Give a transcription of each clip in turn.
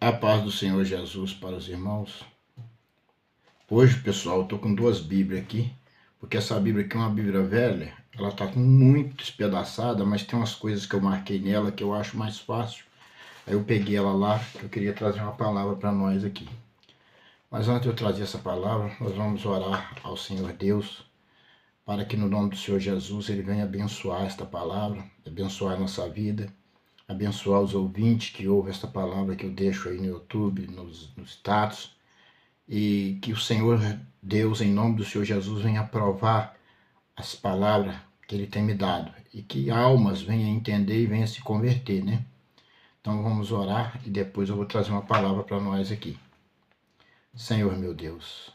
A paz do Senhor Jesus para os irmãos. Hoje, pessoal, eu estou com duas Bíblias aqui, porque essa Bíblia aqui é uma Bíblia velha, ela está muito espedaçada, mas tem umas coisas que eu marquei nela que eu acho mais fácil. Aí eu peguei ela lá, que eu queria trazer uma palavra para nós aqui. Mas antes de eu trazer essa palavra, nós vamos orar ao Senhor Deus, para que no nome do Senhor Jesus Ele venha abençoar esta palavra, abençoar a nossa vida, abençoar os ouvintes que ouvem esta palavra que eu deixo aí no YouTube, nos status, e que o Senhor Deus, em nome do Senhor Jesus, venha aprovar as palavras que Ele tem me dado, e que almas venham entender e venham se converter, né? Então vamos orar e depois eu vou trazer uma palavra para nós aqui. Senhor meu Deus,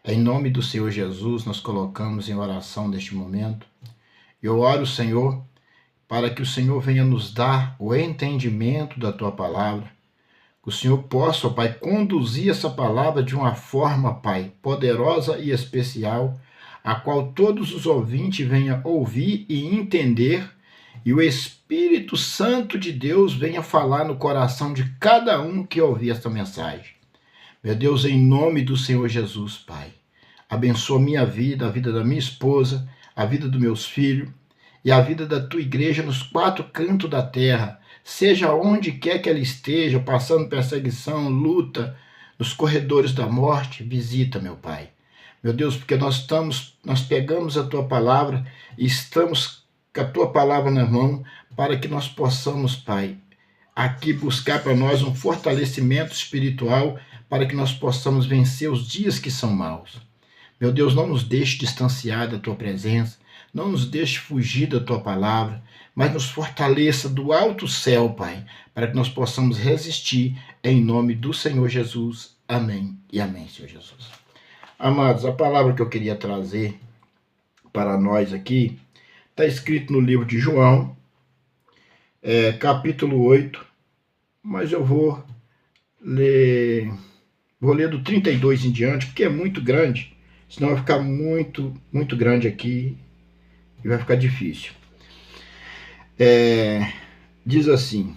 em nome do Senhor Jesus, nós colocamos em oração neste momento. Eu oro, Senhor, para que o Senhor venha nos dar o entendimento da Tua palavra, que o Senhor possa, ó Pai, conduzir essa palavra de uma forma, Pai, poderosa e especial, a qual todos os ouvintes venham ouvir e entender, e o Espírito Santo de Deus venha falar no coração de cada um que ouvir esta mensagem. Meu Deus, em nome do Senhor Jesus, Pai, abençoa minha vida, a vida da minha esposa, a vida dos meus filhos e a vida da Tua igreja nos quatro cantos da terra, seja onde quer que ela esteja, passando perseguição, luta, nos corredores da morte, visita, meu Pai. Meu Deus, porque nós pegamos a Tua palavra e estamos com a Tua palavra na mão para que nós possamos, Pai, aqui buscar para nós um fortalecimento espiritual para que nós possamos vencer os dias que são maus. Meu Deus, não nos deixe distanciar da Tua presença, não nos deixe fugir da Tua palavra, mas nos fortaleça do alto céu, Pai, para que nós possamos resistir em nome do Senhor Jesus. Amém e amém, Senhor Jesus. Amados, a palavra que eu queria trazer para nós aqui está escrito no livro de João, capítulo 8, mas eu vou ler do 32 em diante, porque é muito grande, senão vai ficar muito grande aqui e vai ficar difícil. Diz assim: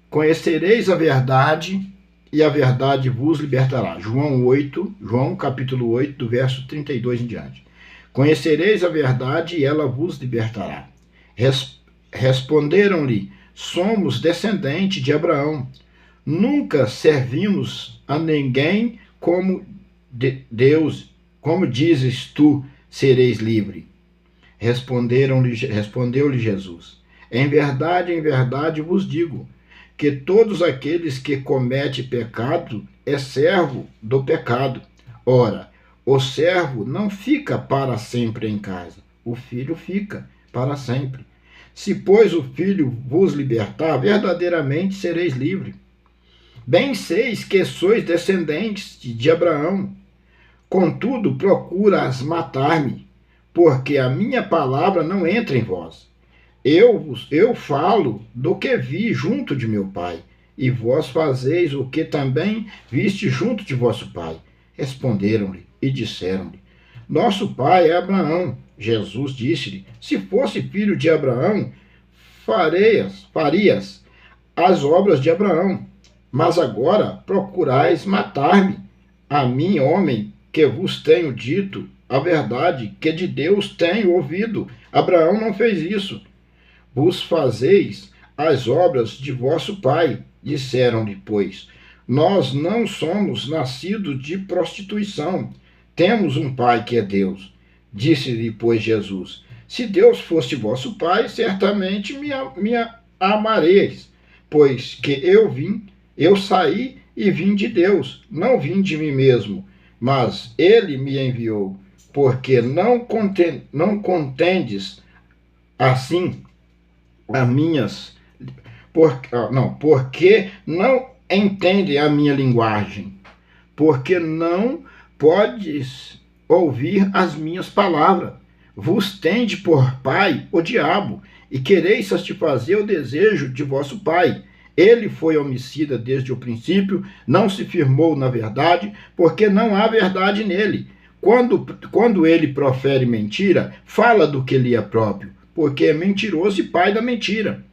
conhecereis a verdade e a verdade vos libertará. João capítulo 8, do verso 32 em diante. Conhecereis a verdade e ela vos libertará. Responderam-lhe: somos descendentes de Abraão. Nunca servimos a ninguém como Deus. Como dizes tu, sereis livre? Respondeu-lhe Jesus: em verdade vos digo, que todos aqueles que cometem pecado é servo do pecado. Ora, o servo não fica para sempre em casa, o filho fica para sempre. Se, pois, o filho vos libertar, verdadeiramente sereis livres. Bem seis que sois descendentes de Abraão, contudo procuras matar-me, porque a minha palavra não entra em vós. Eu falo do que vi junto de meu pai, e vós fazeis o que também viste junto de vosso pai. Responderam-lhe e disseram-lhe: nosso pai é Abraão. Jesus disse-lhe: se fosse filho de Abraão, farias as obras de Abraão. Mas agora procurais matar-me, a mim, homem, que vos tenho dito a verdade, que de Deus tenho ouvido. Abraão não fez isso. Vos fazeis as obras de vosso pai. Disseram-lhe, pois, nós não somos nascidos de prostituição. Temos um pai que é Deus. Disse-lhe, pois, Jesus: se Deus fosse vosso pai, certamente me amareis, pois que eu saí e vim de Deus, não vim de mim mesmo, mas Ele me enviou, porque não contendes assim porque não entende a minha linguagem, porque não podes ouvir as minhas palavras. Vos tende por pai o diabo, e quereis satisfazer o desejo de vosso pai. Ele foi homicida desde o princípio, não se firmou na verdade, porque não há verdade nele. Quando ele profere mentira, fala do que lhe é próprio, porque é mentiroso e pai da mentira.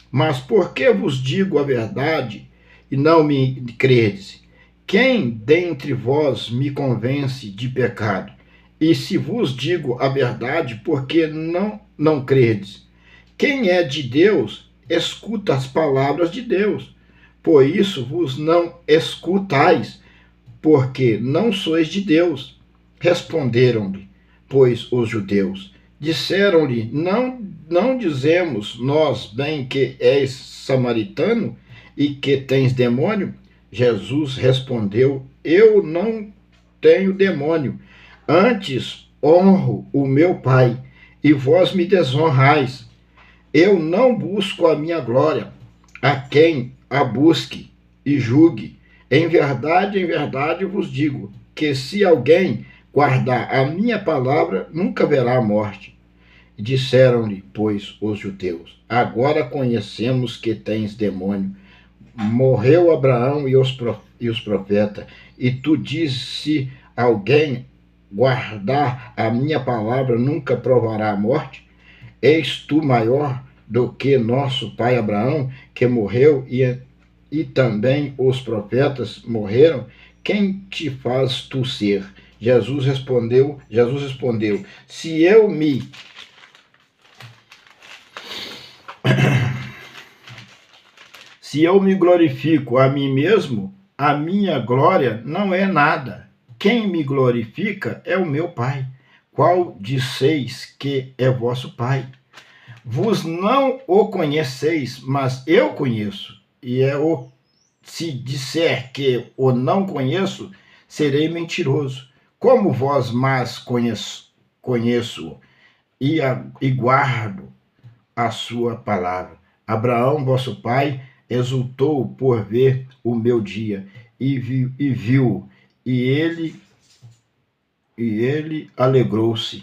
Mas porque vos digo a verdade, e não me credes? Quem dentre vós me convence de pecado? E se vos digo a verdade, por que não credes? Quem é de Deus, escuta as palavras de Deus. Por isso vos não escutais, porque não sois de Deus. Responderam-lhe, pois, os judeus. Disseram-lhe, não dizemos nós bem que és samaritano e que tens demônio? Jesus respondeu, eu não tenho demônio, antes honro o meu Pai, e vós me desonrais. Eu não busco a minha glória, a quem a busque e julgue. Em verdade vos digo, que se alguém guardar a minha palavra, nunca verá a morte. Disseram-lhe, pois, os judeus, agora conhecemos que tens demônio. Morreu Abraão e os profetas, e tu dizes, se alguém guardar a minha palavra, nunca provará a morte? És tu maior do que nosso pai Abraão, que morreu, e também os profetas morreram? Quem te faz tu ser? Jesus respondeu, se eu me glorifico a mim mesmo, a minha glória não é nada. Quem me glorifica é o meu Pai, qual disseis que é vosso Pai. Vos não o conheceis, mas eu conheço. Se disser que o não conheço, serei mentiroso. Como vós mais conheço e guardo a sua palavra. Abraão, vosso pai, exultou por ver o meu dia, e viu, e ele alegrou-se.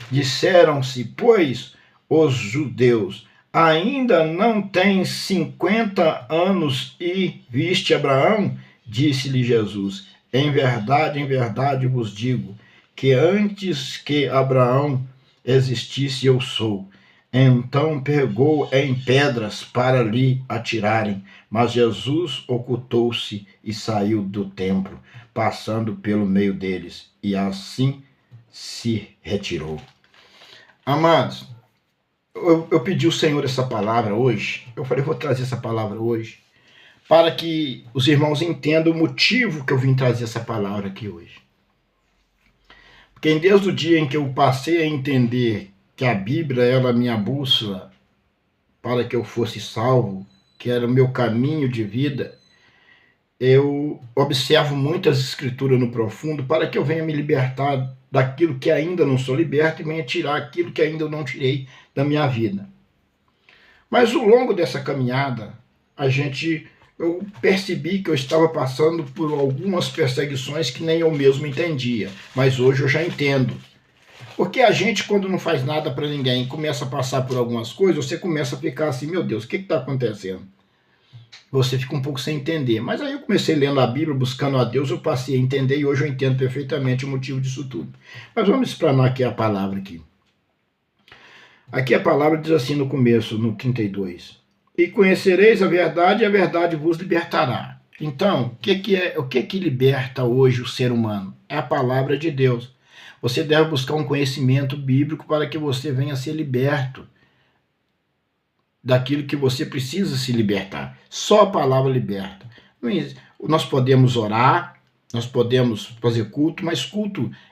Disseram-se, pois, os judeus, ainda não tens 50 anos e viste Abraão? Disse-lhe Jesus, em verdade vos digo, que antes que Abraão existisse eu sou. Então pegou em pedras para lhe atirarem, mas Jesus ocultou-se e saiu do templo, passando pelo meio deles, e assim se retirou. Amados, eu pedi ao Senhor essa palavra hoje, eu falei, vou trazer essa palavra hoje, para que os irmãos entendam o motivo que eu vim trazer essa palavra aqui hoje. Porque desde o dia em que eu passei a entender que a Bíblia era a minha bússola para que eu fosse salvo, que era o meu caminho de vida, eu observo muitas escrituras no profundo para que eu venha me libertar daquilo que ainda não sou liberto e venha tirar aquilo que ainda eu não tirei da minha vida. Mas ao longo dessa caminhada, eu percebi que eu estava passando por algumas perseguições que nem eu mesmo entendia, mas hoje eu já entendo. Porque a gente, quando não faz nada para ninguém, começa a passar por algumas coisas, você começa a ficar assim, meu Deus, o que está acontecendo? Você fica um pouco sem entender. Mas aí eu comecei lendo a Bíblia, buscando a Deus, eu passei a entender e hoje eu entendo perfeitamente o motivo disso tudo. Mas vamos explanar aqui a palavra aqui. Aqui a palavra diz assim no começo, no 32. E conhecereis a verdade, e a verdade vos libertará. Então, o que liberta hoje o ser humano? É a palavra de Deus. Você deve buscar um conhecimento bíblico para que você venha a ser liberto daquilo que você precisa se libertar. Só a palavra liberta. Nós podemos orar, nós podemos fazer culto, mas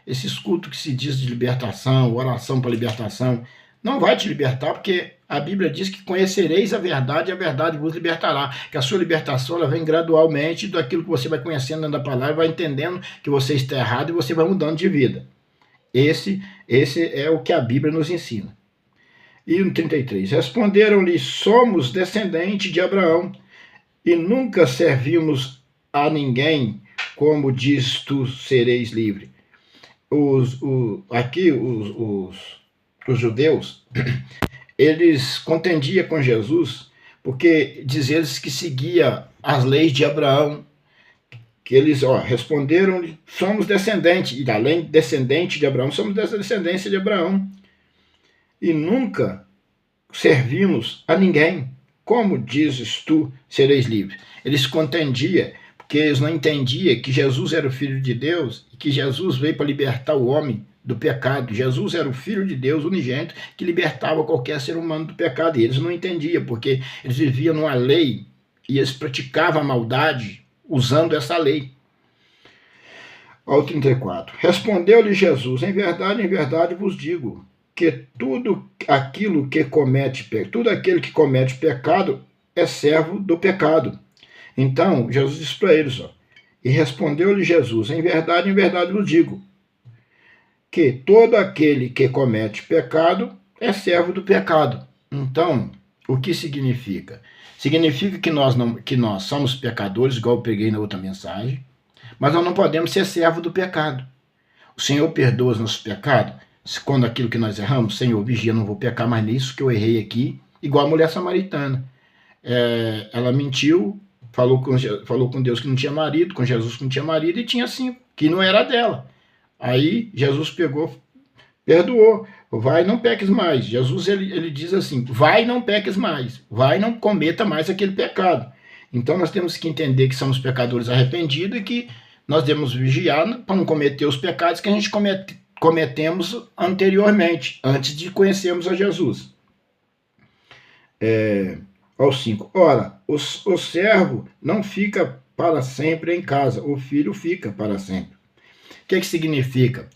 esses cultos que se diz de libertação, oração para libertação, não vai te libertar, porque a Bíblia diz que conhecereis a verdade e a verdade vos libertará. Que a sua libertação ela vem gradualmente daquilo que você vai conhecendo dentro da palavra, vai entendendo que você está errado e você vai mudando de vida. Esse é o que a Bíblia nos ensina. E no 33, responderam-lhe, somos descendentes de Abraão e nunca servimos a ninguém, como diz tu sereis livre. Os judeus, eles contendiam com Jesus, porque diz eles que seguia as leis de Abraão, que eles responderam, somos descendentes, e além de descendente de Abraão, somos dessa descendência de Abraão. E nunca servimos a ninguém, como dizes tu, sereis livres? Eles se contendiam, porque eles não entendiam que Jesus era o Filho de Deus e que Jesus veio para libertar o homem do pecado. Jesus era o Filho de Deus unigênito que libertava qualquer ser humano do pecado. E eles não entendiam, porque eles viviam numa lei e eles praticavam a maldade usando essa lei. Ao 34. Respondeu-lhe Jesus: em verdade vos digo, que tudo aquele que comete pecado é servo do pecado. Então, Jesus disse para eles, e respondeu-lhe Jesus: em verdade vos digo, que todo aquele que comete pecado é servo do pecado. Então, o que significa? Significa que nós somos pecadores, igual eu peguei na outra mensagem, mas nós não podemos ser servo do pecado. O Senhor perdoa os nossos pecados. Quando aquilo que nós erramos, Senhor, vigia, não vou pecar mais nisso que eu errei aqui, igual a mulher samaritana. Ela mentiu, falou com Deus que não tinha marido, com Jesus que não tinha marido, e tinha 5, que não era dela. Aí Jesus pegou, perdoou, vai, não peques mais. Jesus ele diz assim: vai, não peques mais, vai, não cometa mais aquele pecado. Então nós temos que entender que somos pecadores arrependidos e que nós devemos vigiar para não cometer os pecados que a gente cometemos anteriormente, antes de conhecermos a Jesus. Ao 5. Ora, o servo não fica para sempre em casa, o filho fica para sempre. O que significa?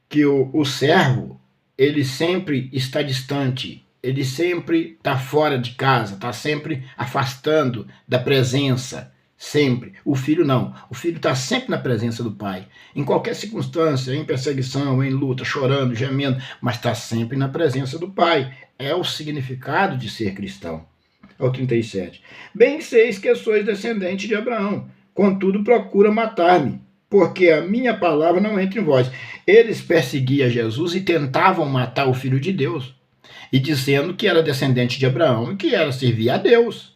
Que o servo, ele sempre está distante, ele sempre está fora de casa, está sempre afastando da presença, sempre. O filho não, o filho está sempre na presença do pai, em qualquer circunstância, em perseguição, em luta, chorando, gemendo, mas está sempre na presença do pai. É o significado de ser cristão. Ao 37. Bem seis que sois descendente de Abraão, contudo procura matar-me, porque a minha palavra não entra em vós. Eles perseguiam Jesus e tentavam matar o Filho de Deus, e dizendo que era descendente de Abraão e que era servir a Deus.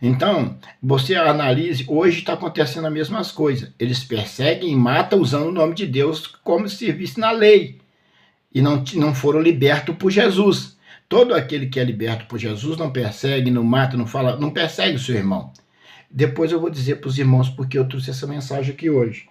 Então, você analise, hoje está acontecendo as mesmas coisas. Eles perseguem e matam usando o nome de Deus como se servisse na lei, e não foram libertos por Jesus. Todo aquele que é liberto por Jesus não persegue, não mata, não fala, não persegue o seu irmão. Depois eu vou dizer para os irmãos porque eu trouxe essa mensagem aqui hoje.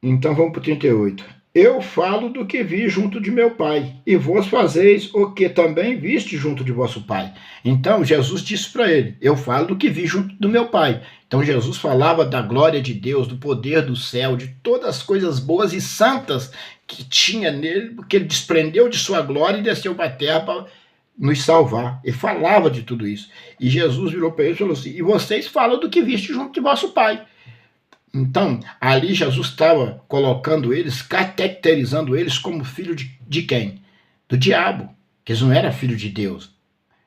Então vamos para o 38. Eu falo do que vi junto de meu pai, e vós fazeis o que também viste junto de vosso pai. Então Jesus disse para ele: eu falo do que vi junto do meu pai. Então Jesus falava da glória de Deus, do poder do céu, de todas as coisas boas e santas que tinha nele, porque ele desprendeu de sua glória e desceu para a terra para nos salvar. Ele falava de tudo isso. E Jesus virou para ele e falou assim: e vocês falam do que viste junto de vosso pai. Então, ali Jesus estava colocando eles, caracterizando eles como filho de quem? Do diabo, que eles não eram filho de Deus.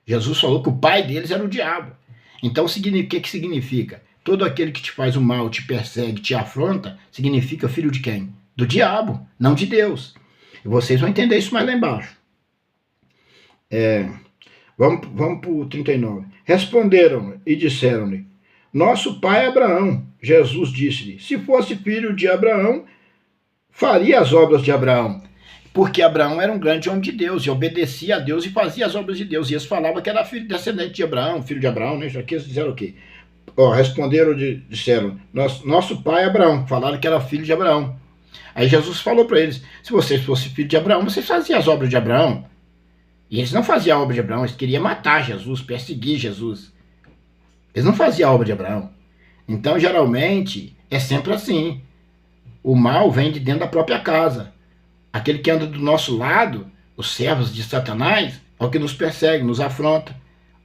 Jesus falou que o pai deles era o diabo. Então, o que significa? Todo aquele que te faz o mal, te persegue, te afronta, significa filho de quem? Do diabo, não de Deus. E vocês vão entender isso mais lá embaixo. Vamos para o 39. Responderam e disseram-lhe: nosso pai Abraão. Jesus disse-lhe: se fosse filho de Abraão, faria as obras de Abraão. Porque Abraão era um grande homem de Deus, e obedecia a Deus e fazia as obras de Deus. E eles falavam que era filho descendente de Abraão, filho de Abraão, né? Aqui eles disseram o quê? Responderam, disseram: nosso pai Abraão. Falaram que era filho de Abraão. Aí Jesus falou para eles: se vocês fossem filho de Abraão, vocês faziam as obras de Abraão. E eles não faziam a obra de Abraão, eles queriam matar Jesus, perseguir Jesus. Eles não faziam a obra de Abraão. Então, geralmente, é sempre assim. O mal vem de dentro da própria casa. Aquele que anda do nosso lado, os servos de Satanás, é o que nos persegue, nos afronta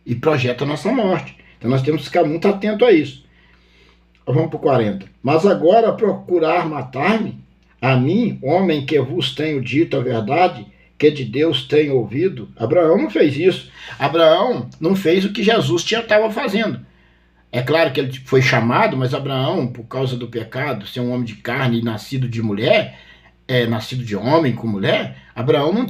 e projeta a nossa morte. Então, nós temos que ficar muito atentos a isso. Vamos para o 40. Mas agora procurar matar-me, a mim, homem que vos tenho dito a verdade, que de Deus tenho ouvido. Abraão não fez isso. Abraão não fez o que Jesus estava fazendo. É claro que ele foi chamado, mas Abraão, por causa do pecado, ser um homem de carne e nascido de mulher, nascido de homem com mulher, Abraão não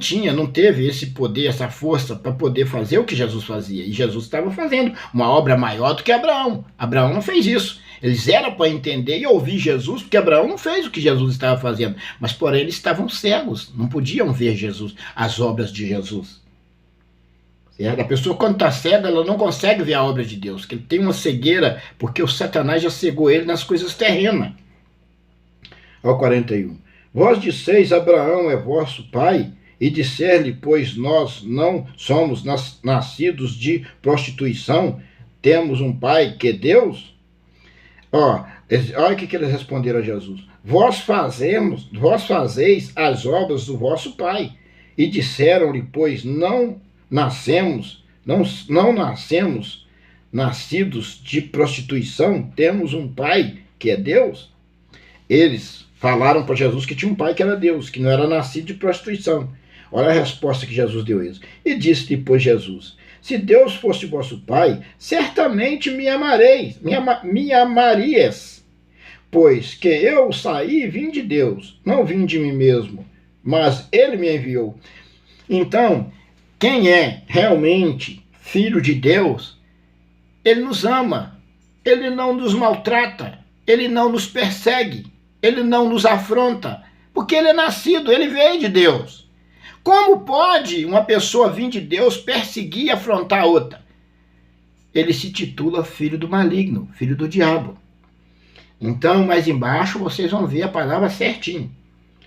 teve esse poder, essa força para poder fazer o que Jesus fazia. E Jesus estava fazendo uma obra maior do que Abraão. Abraão não fez isso. Eles eram para entender e ouvir Jesus, porque Abraão não fez o que Jesus estava fazendo. Mas, porém, eles estavam cegos, não podiam ver Jesus, as obras de Jesus. Certo? A pessoa, quando está cega, ela não consegue ver a obra de Deus, que ele tem uma cegueira, porque o Satanás já cegou ele nas coisas terrenas. Ao 41. Vós disseis, Abraão é vosso pai, e disser-lhe, pois nós não somos nascidos de prostituição, temos um pai que é Deus? Olha o que eles responderam a Jesus. Vós fazeis as obras do vosso pai. E disseram-lhe, pois não nascemos nascidos de prostituição, temos um pai que é Deus? Eles falaram para Jesus que tinha um pai que era Deus, que não era nascido de prostituição. Olha a resposta que Jesus deu a eles. E disse depois Jesus, se Deus fosse vosso pai, certamente me amarias, pois que eu saí e vim de Deus, não vim de mim mesmo, mas ele me enviou. Então, quem é realmente filho de Deus, ele nos ama, ele não nos maltrata, ele não nos persegue, ele não nos afronta, porque ele é nascido, ele veio de Deus. Como pode uma pessoa vir de Deus perseguir e afrontar a outra? Ele se titula filho do maligno, filho do diabo. Então, mais embaixo, vocês vão ver a palavra certinho.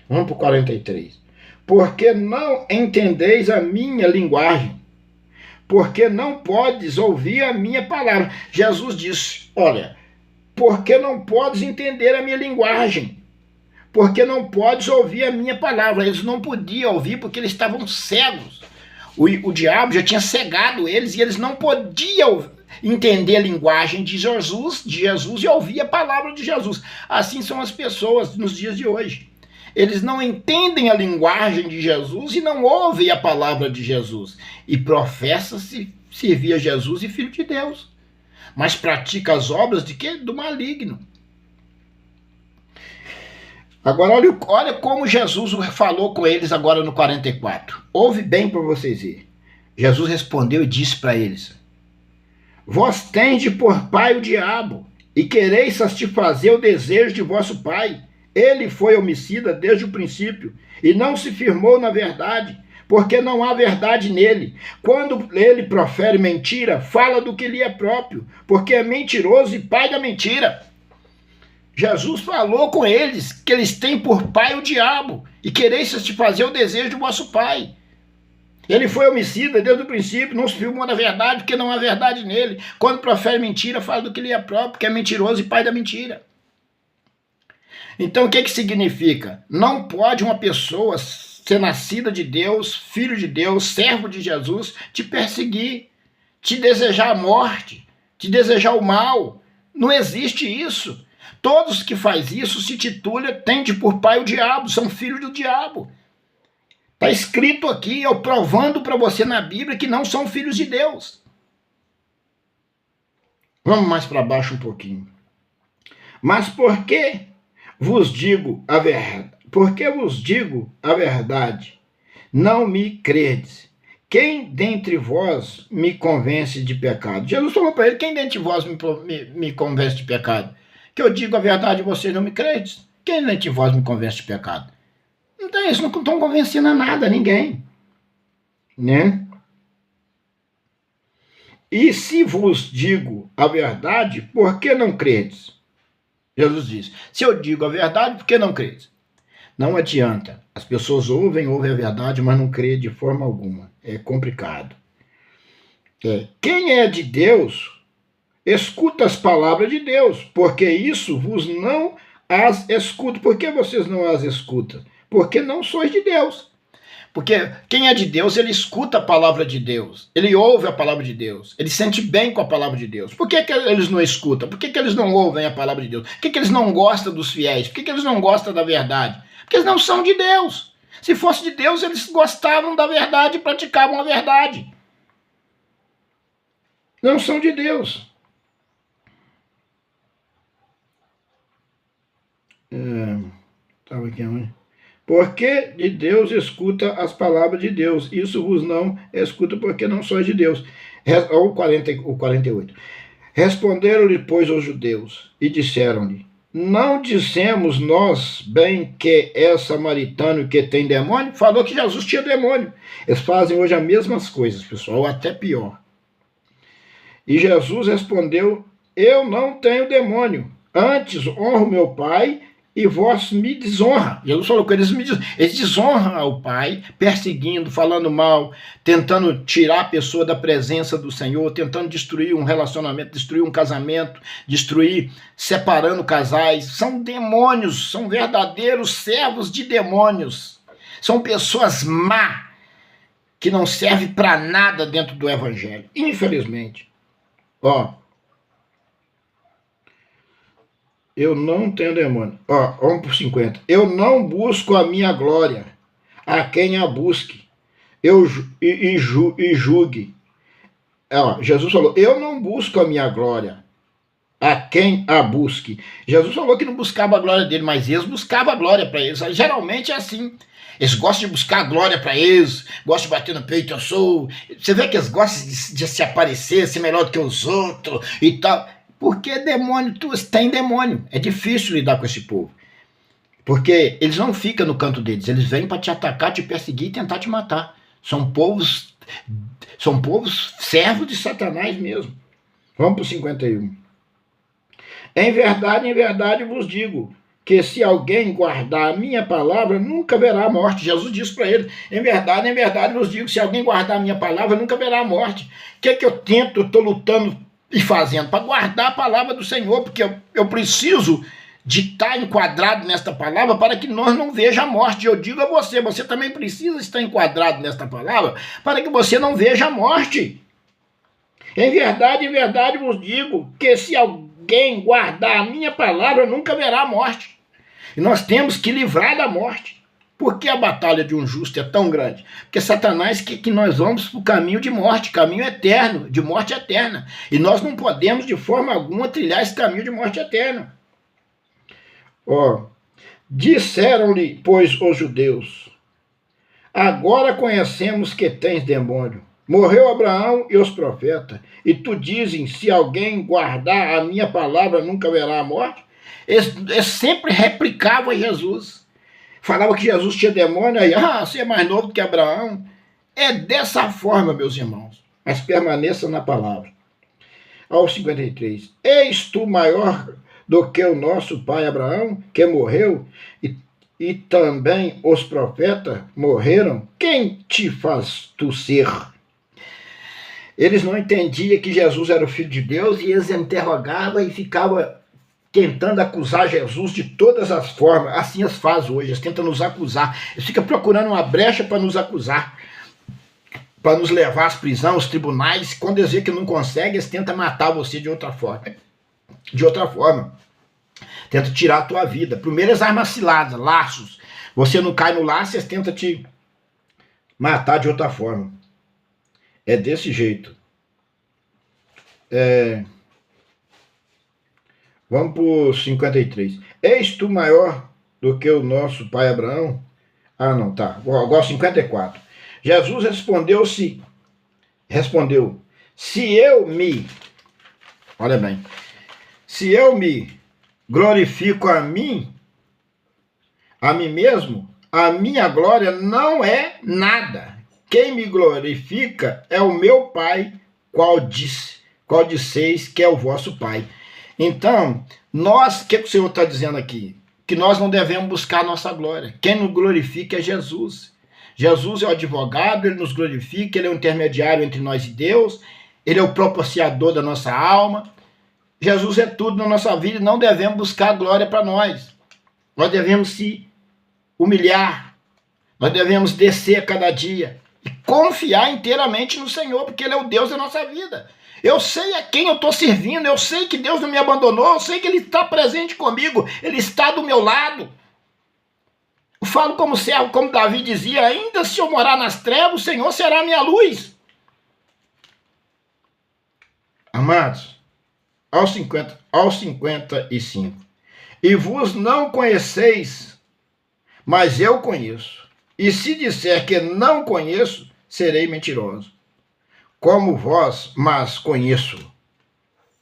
Vamos para o 43. Porque não entendeis a minha linguagem, porque não podes ouvir a minha palavra. Jesus disse, olha, porque não podes entender a minha linguagem, porque não podes ouvir a minha palavra. Eles não podiam ouvir porque eles estavam cegos. O diabo já tinha cegado eles e eles não podiam entender a linguagem de Jesus e ouvir a palavra de Jesus. Assim são as pessoas nos dias de hoje. Eles não entendem a linguagem de Jesus e não ouvem a palavra de Jesus. E professa-se servir a Jesus e filho de Deus. Mas pratica as obras de quê? Do maligno. Agora, olha como Jesus falou com eles agora no 44. Ouve bem para vocês verem. Jesus respondeu e disse para eles, vós tendes por pai o diabo, e quereis satisfazer o desejo de vosso pai. Ele foi homicida desde o princípio, e não se firmou na verdade, porque não há verdade nele. Quando ele profere mentira, fala do que lhe é próprio, porque é mentiroso e pai da mentira. Jesus falou com eles que eles têm por pai o diabo, e quereis satisfazer o desejo de vosso pai. Ele foi homicida desde o princípio, não se firmou na verdade, porque não há verdade nele. Quando profere mentira, fala do que lhe é próprio, porque é mentiroso e pai da mentira. Então, o que significa? Não pode uma pessoa ser nascida de Deus, filho de Deus, servo de Jesus, te perseguir, te desejar a morte, te desejar o mal. Não existe isso. Todos que faz isso se titulam, tende por pai o diabo, são filhos do diabo. Está escrito aqui, eu provando para você na Bíblia que não são filhos de Deus. Vamos mais para baixo um pouquinho. Mas por que vos digo a verdade? Porque vos digo a verdade, não me credes. Quem dentre vós me convence de pecado? Jesus falou para ele, quem dentre vós me convence de pecado? Que eu digo a verdade e vocês não me credes? Quem dentre vós me convence de pecado? Então eles não estão convencendo a nada, ninguém. Né? E se vos digo a verdade, por que não credes? Jesus diz, se eu digo a verdade, por que não credes? Não adianta. As pessoas ouvem a verdade, mas não creem de forma alguma. É complicado. Quem é de Deus, escuta as palavras de Deus, porque isso vos não as escuta. Por que vocês não as escutam? Porque não sois de Deus. Porque quem é de Deus, ele escuta a palavra de Deus. Ele ouve a palavra de Deus. Ele sente bem com a palavra de Deus. Por que eles não escutam? Por que eles não ouvem a palavra de Deus? Por que eles não gostam dos fiéis? Por que eles não gostam da verdade? Porque eles não são de Deus. Se fosse de Deus, eles gostavam da verdade e praticavam a verdade. Não são de Deus. Estava aqui onde? Porque de Deus escuta as palavras de Deus. Isso vos não escuta porque não sois de Deus. O 48. Responderam-lhe, pois, os judeus e disseram-lhe, não dissemos nós bem que é samaritano que tem demônio? Falou que Jesus tinha demônio. Eles fazem hoje as mesmas coisas, pessoal, ou até pior. E Jesus respondeu: eu não tenho demônio, antes honro meu Pai e vós me desonra. Jesus falou que eles desonram ao Pai, perseguindo, falando mal, tentando tirar a pessoa da presença do Senhor, tentando destruir um relacionamento, destruir um casamento, separando casais. São demônios, são verdadeiros servos de demônios. São pessoas má, que não servem para nada dentro do Evangelho, infelizmente. Eu não tenho demônio. Vamos por 50. Eu não busco a minha glória, a quem a busque. Julgue. Jesus falou: eu não busco a minha glória, a quem a busque. Jesus falou que não buscava a glória dele, mas eles buscavam a glória para eles. Geralmente é assim. Eles gostam de buscar a glória para eles, gostam de bater no peito, eu sou. Você vê que eles gostam de se aparecer, ser melhor do que os outros e tal. Porque demônio, tu tem demônio. É difícil lidar com esse povo. Porque eles não ficam no canto deles, eles vêm para te atacar, te perseguir e tentar te matar. São povos servos de Satanás mesmo. Vamos para o 51. Em verdade vos digo, que se alguém guardar a minha palavra, nunca verá a morte. Jesus disse para ele: em verdade vos digo, se alguém guardar a minha palavra, nunca verá a morte. O que é que eu tento, eu estou lutando e fazendo? Para guardar a palavra do Senhor, porque eu preciso de estar enquadrado nesta palavra para que nós não veja a morte. Eu digo a você, você também precisa estar enquadrado nesta palavra para que você não veja a morte. Em verdade vos digo, que se alguém guardar a minha palavra, nunca verá a morte. E nós temos que livrar da morte. Por que a batalha de um justo é tão grande? Porque Satanás quer que nós vamos para o caminho de morte, caminho eterno, de morte eterna. E nós não podemos de forma alguma trilhar esse caminho de morte eterna. Disseram-lhe, pois, os judeus: agora conhecemos que tens demônio. Morreu Abraão e os profetas, e tu dizes: se alguém guardar a minha palavra, nunca verá a morte? Eles sempre replicavam a Jesus. Falava que Jesus tinha demônio, aí, você é mais novo do que Abraão. É dessa forma, meus irmãos. Mas permaneça na palavra. Ao 53. Eis tu maior do que o nosso pai Abraão, que morreu, e também os profetas morreram? Quem te faz tu ser? Eles não entendiam que Jesus era o Filho de Deus e eles interrogavam e ficavam tentando acusar Jesus de todas as formas. Assim eles fazem hoje, eles tentam nos acusar. Eles ficam procurando uma brecha para nos acusar, para nos levar às prisões, aos tribunais. Quando eles veem que não conseguem, eles tentam matar você de outra forma. Tentam tirar a tua vida. Primeiro as armas ciladas, laços. Você não cai no laço, eles tentam te matar de outra forma. É desse jeito. Vamos para o 53. Eis tu maior do que o nosso pai Abraão? Não, tá. Agora 54. Jesus respondeu, olha bem, se eu me glorifico a mim mesmo, a minha glória não é nada. Quem me glorifica é o meu Pai, qual disseis que é o vosso Pai. Então, o que o Senhor está dizendo aqui? Que nós não devemos buscar a nossa glória. Quem nos glorifica é Jesus. Jesus é o advogado, ele nos glorifica, ele é o intermediário entre nós e Deus, ele é o propiciador da nossa alma. Jesus é tudo na nossa vida e não devemos buscar a glória para nós. Nós devemos se humilhar, nós devemos descer a cada dia e confiar inteiramente no Senhor, porque ele é o Deus da nossa vida. Eu sei a quem eu estou servindo, eu sei que Deus não me abandonou, eu sei que ele está presente comigo, ele está do meu lado. Eu falo como servo, como Davi dizia: ainda se eu morar nas trevas, o Senhor será a minha luz. Amados, aos 55. E vos não conheceis, mas eu conheço. E se disser que não conheço, serei mentiroso. Como vós, mas conheço,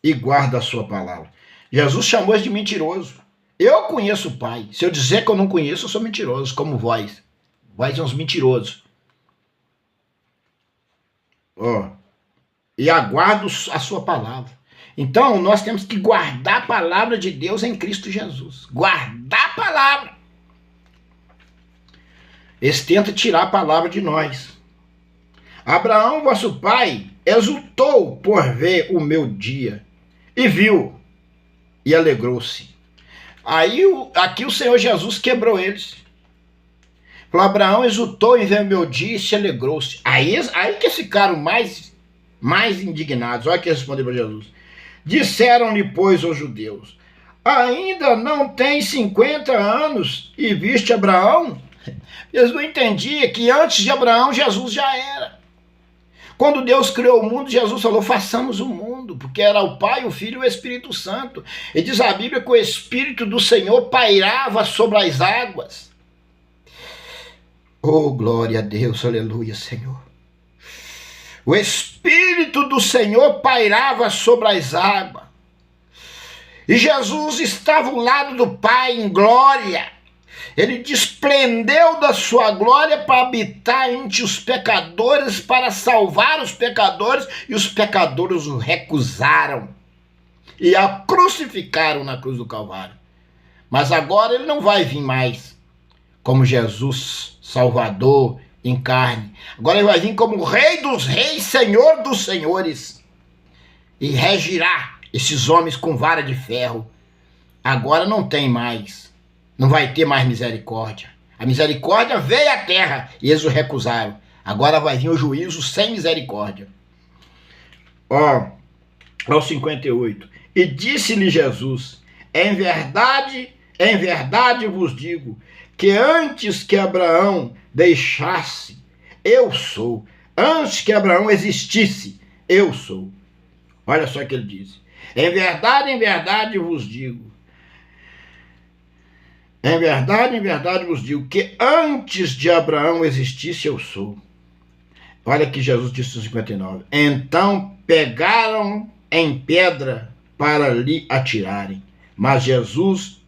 e guardo a sua palavra. Jesus chamou de mentiroso. Eu conheço o Pai. Se eu dizer que eu não conheço, eu sou mentiroso, como vós. Vós são os mentirosos. Ó, e aguardo a sua palavra. Então, nós temos que guardar a palavra de Deus em Cristo Jesus. Guardar a palavra. Eles tentam tirar a palavra de nós. Abraão, vosso pai, exultou por ver o meu dia, e viu, e alegrou-se. Aí, aqui o Senhor Jesus quebrou eles. Falou, Abraão exultou em ver o meu dia e se alegrou-se. Aí que eles ficaram mais indignados. Olha que respondeu para Jesus. Disseram-lhe, pois, os judeus, ainda não tem 50 anos e viste Abraão? Eles não entendiam que antes de Abraão, Jesus já era. Quando Deus criou o mundo, Jesus falou, façamos o mundo, porque era o Pai, o Filho e o Espírito Santo. E diz a Bíblia que o Espírito do Senhor pairava sobre as águas. Oh, glória a Deus, aleluia, Senhor. O Espírito do Senhor pairava sobre as águas. E Jesus estava ao lado do Pai em glória. Ele despreendeu da sua glória para habitar entre os pecadores, para salvar os pecadores, e os pecadores o recusaram e a crucificaram na cruz do Calvário. Mas agora ele não vai vir mais como Jesus, Salvador em carne. Agora ele vai vir como Rei dos Reis, Senhor dos Senhores, e regirá esses homens com vara de ferro. Agora não tem mais. Não vai ter mais misericórdia. A misericórdia veio à terra e eles o recusaram. Agora vai vir o juízo sem misericórdia. Ó, ao 58. E disse-lhe Jesus, em verdade vos digo, que antes que Abraão deixasse, eu sou. Antes que Abraão existisse, eu sou. Olha só o que ele disse. Em verdade vos digo. Em verdade vos digo que antes de Abraão existisse, eu sou. Olha que Jesus disse no 59. Então pegaram em pedra para lhe atirarem. Mas Jesus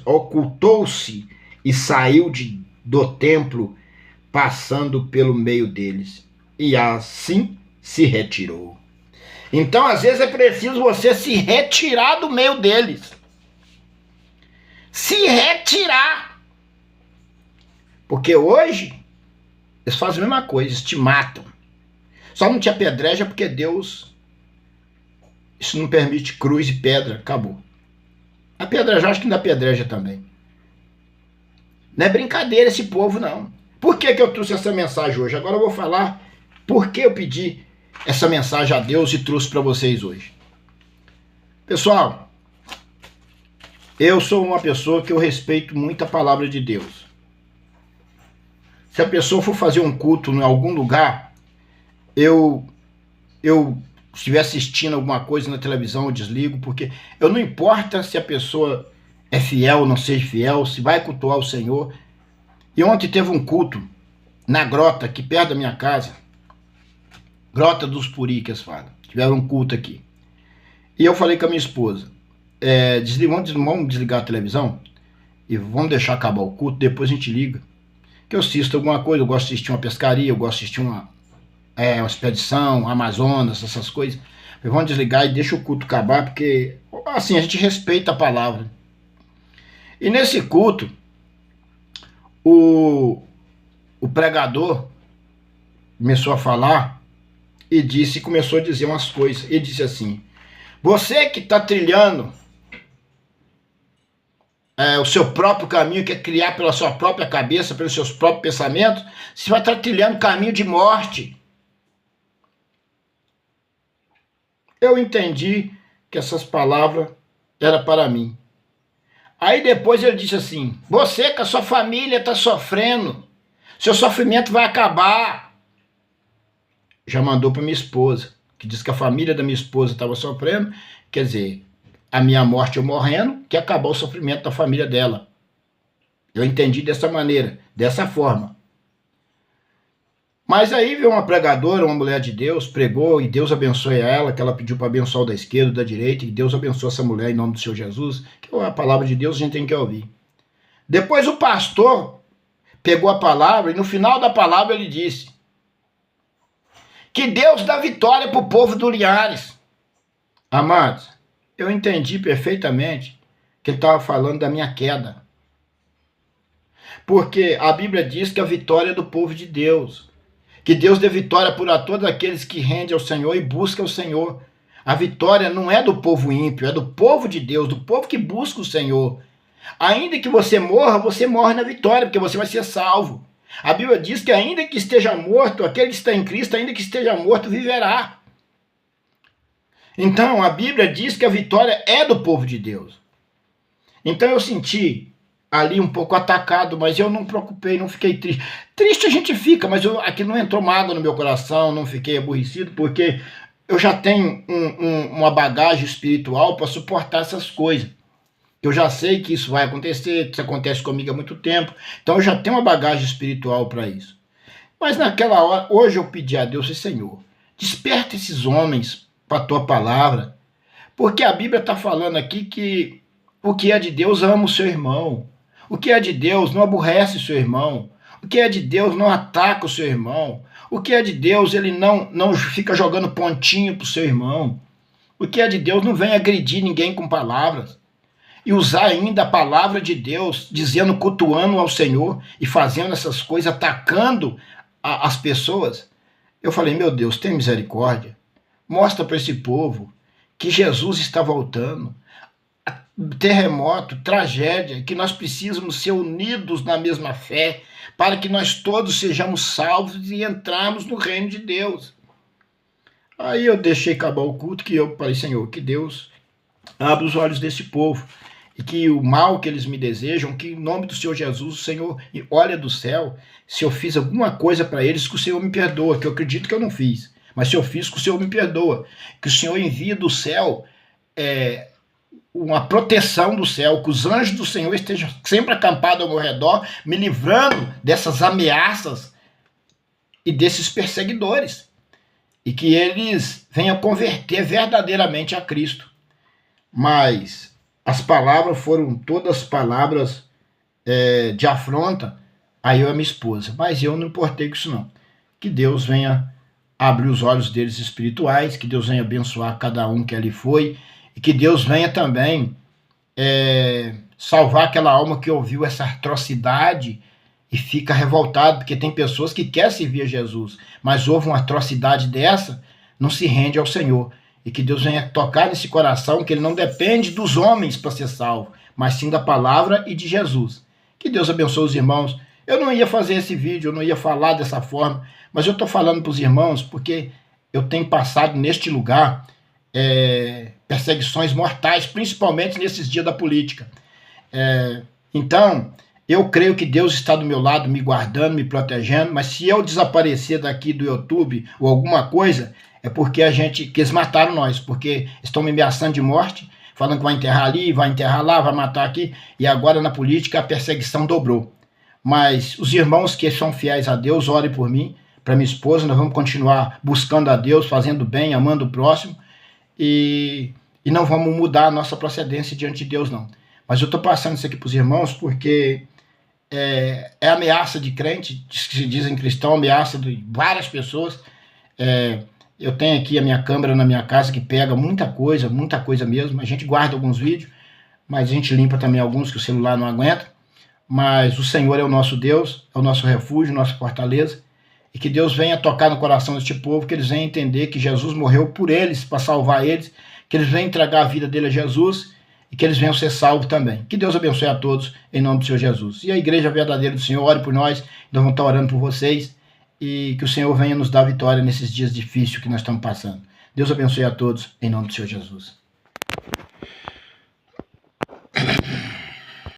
ocultou-se e saiu do templo, passando pelo meio deles. E assim se retirou. Então, às vezes, é preciso você se retirar do meio deles. Se retirar. Porque hoje, eles fazem a mesma coisa, eles te matam. Só não te apedreja porque Deus, isso não permite cruz e pedra, acabou. Apedrejar, acho que ainda apedreja também. Não é brincadeira esse povo, não. Por que eu trouxe essa mensagem hoje? Agora eu vou falar por que eu pedi essa mensagem a Deus e trouxe para vocês hoje. Pessoal, eu sou uma pessoa que eu respeito muito a palavra de Deus. Se a pessoa for fazer um culto em algum lugar, eu estiver assistindo alguma coisa na televisão, eu desligo, porque eu não importa se a pessoa é fiel ou não seja fiel, se vai cultuar o Senhor. E ontem teve um culto na grota, aqui perto da minha casa, Grota dos Puri, que eles falam. Tiveram um culto aqui. E eu falei com a minha esposa, vamos desligar a televisão e vamos deixar acabar o culto, depois a gente liga. Que eu assisto alguma coisa, eu gosto de assistir uma pescaria, eu gosto de assistir uma expedição, Amazonas, essas coisas. Vamos desligar e deixa o culto acabar, porque assim a gente respeita a palavra. E nesse culto, o pregador começou a falar e começou a dizer umas coisas. Ele disse assim: você que está trilhando o seu próprio caminho, quer criar pela sua própria cabeça, pelos seus próprios pensamentos, você vai estar trilhando caminho de morte. Eu entendi que essas palavras eram para mim. Aí depois ele disse assim: você que a sua família está sofrendo, seu sofrimento vai acabar. Já mandou para minha esposa, que disse que a família da minha esposa estava sofrendo, quer dizer, a minha morte eu morrendo, que acabou o sofrimento da família dela. Eu entendi dessa maneira, dessa forma. Mas aí veio uma pregadora, uma mulher de Deus, pregou e Deus abençoe ela, que ela pediu para abençoar o da esquerda, o da direita, e Deus abençoe essa mulher em nome do Senhor Jesus, que é a palavra de Deus, a gente tem que ouvir. Depois o pastor pegou a palavra e no final da palavra ele disse que Deus dá vitória para o povo do Linhares. Amados, eu entendi perfeitamente que ele estava falando da minha queda. Porque a Bíblia diz que a vitória é do povo de Deus. Que Deus dê vitória por a todos aqueles que rendem ao Senhor e buscam o Senhor. A vitória não é do povo ímpio, é do povo de Deus, do povo que busca o Senhor. Ainda que você morre na vitória, porque você vai ser salvo. A Bíblia diz que ainda que esteja morto, aquele que está em Cristo, ainda que esteja morto, viverá. Então, a Bíblia diz que a vitória é do povo de Deus. Então eu senti ali um pouco atacado, mas eu não me preocupei, não fiquei triste. Triste a gente fica, mas aqui não entrou mágoa no meu coração, não fiquei aborrecido, porque eu já tenho uma bagagem espiritual para suportar essas coisas. Eu já sei que isso vai acontecer, que isso acontece comigo há muito tempo, então eu já tenho uma bagagem espiritual para isso. Mas naquela hora, hoje eu pedi a Deus, Senhor, desperta esses homens para a tua palavra, porque a Bíblia está falando aqui que o que é de Deus ama o seu irmão, o que é de Deus não aborrece o seu irmão, o que é de Deus não ataca o seu irmão, o que é de Deus ele não fica jogando pontinho para o seu irmão, o que é de Deus não vem agredir ninguém com palavras, e usar ainda a palavra de Deus, dizendo, cultuando ao Senhor e fazendo essas coisas, atacando as pessoas. Eu falei, meu Deus, tem misericórdia. Mostra para esse povo que Jesus está voltando. Terremoto, tragédia, que nós precisamos ser unidos na mesma fé, para que nós todos sejamos salvos e entrarmos no reino de Deus. Aí eu deixei acabar o culto, que eu falei, Senhor, que Deus abra os olhos desse povo, e que o mal que eles me desejam, que em nome do Senhor Jesus, o Senhor olha do céu, se eu fiz alguma coisa para eles, que o Senhor me perdoa, que eu acredito que eu não fiz, mas se eu fiz, que o Senhor me perdoa, que o Senhor envie do céu uma proteção do céu, que os anjos do Senhor estejam sempre acampados ao meu redor, me livrando dessas ameaças e desses perseguidores, e que eles venham converter verdadeiramente a Cristo. Mas as palavras foram todas palavras de afronta a eu e a minha esposa. Mas eu não importei com isso não. Que Deus venha abrir os olhos deles espirituais, que Deus venha abençoar cada um que ali foi, e que Deus venha também salvar aquela alma que ouviu essa atrocidade e fica revoltado, porque tem pessoas que querem servir a Jesus, mas houve uma atrocidade dessa, não se rende ao Senhor. E que Deus venha tocar nesse coração, que ele não depende dos homens para ser salvo, mas sim da palavra e de Jesus. Que Deus abençoe os irmãos. Eu não ia fazer esse vídeo, eu não ia falar dessa forma, mas eu estou falando para os irmãos porque eu tenho passado neste lugar perseguições mortais, principalmente nesses dias da política. Então, eu creio que Deus está do meu lado, me guardando, me protegendo, mas se eu desaparecer daqui do YouTube ou alguma coisa, é porque que eles mataram nós, porque estão me ameaçando de morte, falando que vai enterrar ali, vai enterrar lá, vai matar aqui, e agora na política a perseguição dobrou. Mas os irmãos que são fiéis a Deus, orem por mim, para minha esposa, nós vamos continuar buscando a Deus, fazendo bem, amando o próximo, e não vamos mudar a nossa procedência diante de Deus, não. Mas eu estou passando isso aqui para os irmãos porque é ameaça de crente, que se dizem cristão, ameaça de várias pessoas. Eu tenho aqui a minha câmera na minha casa que pega muita coisa mesmo. A gente guarda alguns vídeos, mas a gente limpa também alguns que o celular não aguenta. Mas o Senhor é o nosso Deus, é o nosso refúgio, nossa fortaleza. E que Deus venha tocar no coração deste povo, que eles venham entender que Jesus morreu por eles, para salvar eles, que eles venham entregar a vida dele a Jesus e que eles venham ser salvos também. Que Deus abençoe a todos, em nome do Senhor Jesus. E a igreja verdadeira do Senhor, ore por nós, nós vamos estar orando por vocês, e que o Senhor venha nos dar vitória nesses dias difíceis que nós estamos passando. Deus abençoe a todos, em nome do Senhor Jesus.